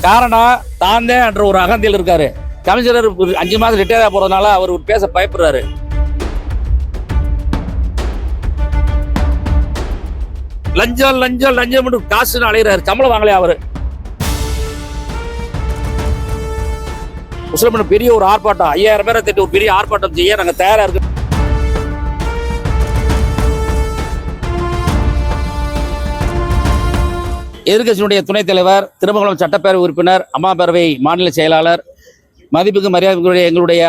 காரணம் தான் தான் என்ற ஒரு அகந்தியில் இருக்காரு. கமிஷனர் 5 மாதம் ரிட்டையர் போறதுனால அவர் பேச பயப்படுறாரு. லஞ்சம் லஞ்சம் லஞ்சம் காசுன்னு அலைகிறாரு. சம்பளம் வாங்கலையா அவரு? முஸ்லிம் பெரிய ஒரு ஆர்ப்பாட்டம் 5000 பேரை திட்டு ஒரு பெரிய ஆர்ப்பாட்டம் செய்ய நாங்க தயாரா இருக்கு. எதிர்கட்சியினுடைய துணைத் தலைவர், திருமங்கலம் சட்டப்பேரவை உறுப்பினர், அம்மா பேரவை மாநில செயலாளர், மதிப்புக்கு மரியாதைக்குரிய எங்களுடைய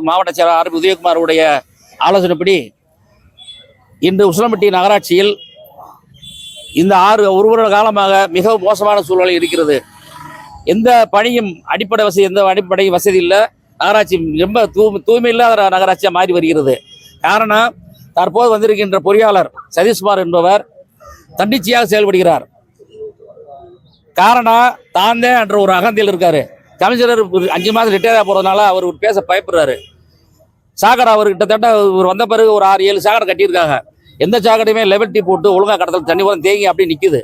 மாவட்ட செயலாளர் ஆர்பி உதயகுமாருடைய ஆலோசனைப்படி இன்று உசிலம்பட்டி நகராட்சியில் இந்த ஒரு வருட காலமாக மிகவும் மோசமான சூழ்நிலை இருக்கிறது. எந்த பணியும் அடிப்படை வசதி, எந்த அடிப்படை வசதி இல்லை. நகராட்சி ரொம்ப தூய்மை இல்லாத நகராட்சியாக மாறி வருகிறது. காரணம், தற்போது வந்திருக்கின்ற பொறியாளர் சதீஷ்குமார் என்பவர் தன்னிச்சையாக செயல்படுகிறார். காரணம், தான் தான் என்ற ஒரு அகந்தியில் இருக்காரு. கமிஷனர் 5 மாதம் ரிட்டையர் போறதுனால அவர் பேச பயப்படுறாரு. சாக்கடை அவர் கிட்டத்தட்ட வந்த பிறகு ஒரு 6-7 சாக்கடை கட்டியிருக்காங்க. எந்த சாக்கடையுமே லெவல் டீ போட்டு ஒழுங்காக கடத்தல் தண்ணி வரும் தேங்கி அப்படி நிற்குது.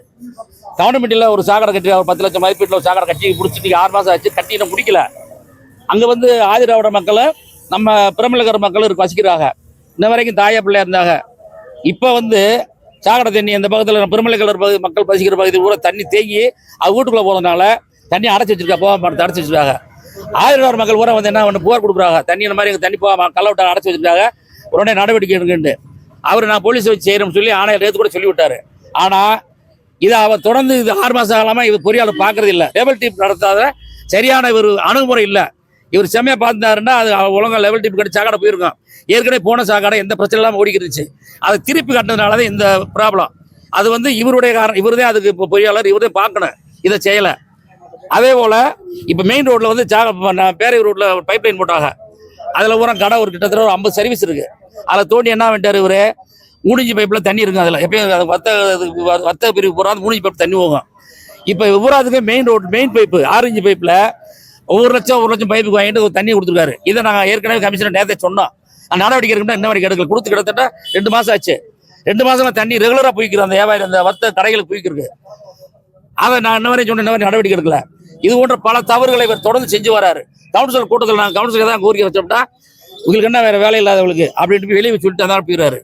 கவர்மெண்ட்டில் ஒரு சாக்கடை கட்டி ஒரு 10 லட்சம் மதிப்பீட்டில் ஒரு சாக்கடை கட்டி பிடிச்சிட்டு 6 மாதம் ஆச்சு, கட்டின முடிக்கல. அங்கே வந்து ஆதிராவிட மக்களை நம்ம பிரமலகர் மக்கள் வசிக்கிறாங்க. இன்ன வரைக்கும் தாயா பிள்ளையா இருந்தாங்க. இப்போ வந்து சாக்கடை தண்ணி அந்த பக்கத்தில் பெருமலைக்கலர் மக்கள் வசிக்கிற பகுதியில் கூட தண்ணி தேங்கி அது வீட்டுக்குள்ளே போகிறதுனால தண்ணி அடைச்சி வச்சிருக்கா, போக மாட்டேன் அடைச்சி வச்சிருக்காங்க. ஆயிரம் மக்கள் பூரா வந்து என்ன புகார் கொடுக்குறாங்க, தண்ணி இந்த மாதிரி எங்கள் தண்ணி போக கள்ளவிட்ட அடைச்சி வச்சிருக்காங்க, உடனே நடவடிக்கை எடுக்குன்னு. அவர் நான் போலீஸ் வச்சு செய்யணும்னு சொல்லி ஆணையர் நேற்று கூட சொல்லிவிட்டாரு. ஆனால் இதை அவர் தொடர்ந்து 6 மாதம் காலமாக இவர் பொறியாளர் பார்க்கறது இல்லை. லெவல் டீப் நடத்தாத சரியான ஒரு அணுகுமுறை இல்லை. இவர் செம்மையாக பார்த்தாருன்னா அது ஒழுங்காக லெவல் டீப் கட்டி சாக்கடை போயிருக்கும். ஏற்கனவே போன சாக்கடை எந்த பிரச்சனை இல்லாமல் ஓடிக்கிருச்சு. அதை திருப்பி கட்டினதுனால தான் இந்த ப்ராப்ளம். அது வந்து இவருடைய காரணம். இவர் தான் அதுக்கு இப்போ பொறியாளர், இவர் தான் பார்க்கணும், இதை செய்யலை. அதே போல் இப்போ மெயின் ரோட்டில் வந்து பேரவை ரோட்டில் பைப் லைன் போட்டாங்க. அதில் பூரா கடை ஒரு கிட்டத்தட்ட ஒரு 50 சர்வீஸ் இருக்குது. அதில் தோண்டி என்ன வேண்டார் இவர், மூடிஞ்சி பைப்பில் தண்ணி இருக்கும். அதில் எப்பயும் வர்த்தக பிரிவு போகிறோம், அந்த மூடிஞ்சி பைப் தண்ணி போகும். இப்போ விவராதுக்கு main road main pipe 6 inch பைப்பில் 1 லட்சம் பைப்புக்கு வாங்கிட்டு ஒரு தண்ணி கொடுத்துருக்காரு. இதை நாங்கள் ஏற்கனவே கமிஷனர் நேரத்தை சொன்னோம். நடவடிக்கை இருக்குன்னா இன்ன வரைக்கும் எடுக்கல. கொடுத்து கிட்டத்தட்ட 2 மாதம் ஆச்சு. 2 மாதம் தண்ணி ரெகுலராக போய்க்கிறோம். அந்த வியாபாரி அந்த வர்த்தக கடைகளுக்கு போய்க்கிருக்கு. அதை நான் இன்ன வரையும் சொன்ன நடவடிக்கை எடுக்கல. இது போன்ற பல தவறுகளை இவர் தொடர்ந்து செஞ்சு வராரு. கவுன்சிலர் கூட்டத்தில் நாங்கள் கவுன்சிலர் தான் கோரிக்கை வச்சோம்னா உங்களுக்கு என்ன வேற வேலை இல்லாதவங்களுக்கு அப்படின்ட்டு வெளியே சொல்லிட்டு தான் போயிடுறாரு.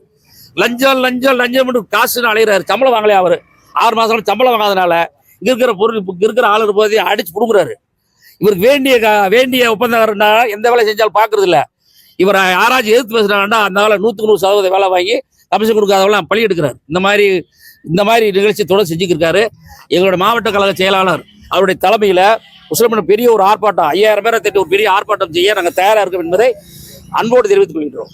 லஞ்சம் லஞ்சம் லஞ்சம் காசுன்னு அலைகிறாரு. சம்பளம் வாங்கலையா அவர்? 6 மாதம் சம்பளம் வாங்காதனால இங்கே இருக்கிற பொருள் இருக்கிற ஆளு போது அடிச்சு கொடுக்குறாரு. இவருக்கு வேண்டிய ஒப்பந்தக்காரனா எந்த வேலை செஞ்சாலும் பார்க்கறது இல்லை. இவர் யாராச்சும் எதிர்த்து பேசுறாங்கன்னா அந்த வேலை 100% வேலை வாங்கி கமிஷன் கொடுக்காதவெல்லாம் பழி எடுக்கிறார். இந்த மாதிரி நிகழ்ச்சி தொடர்ந்து செஞ்சுக்கிருக்காரு. எங்களோட மாவட்ட கழக செயலாளர் அவருடைய தலைமையில் முஸ்லிம் பெரிய ஒரு ஆர்ப்பாட்டம் 5000 பேரை திட்டு ஒரு பெரிய ஆர்ப்பாட்டம் செய்ய நாங்கள் தயாராக இருக்கோம் என்பதை அன்போடு தெரிவித்துக் கொள்கிறோம்.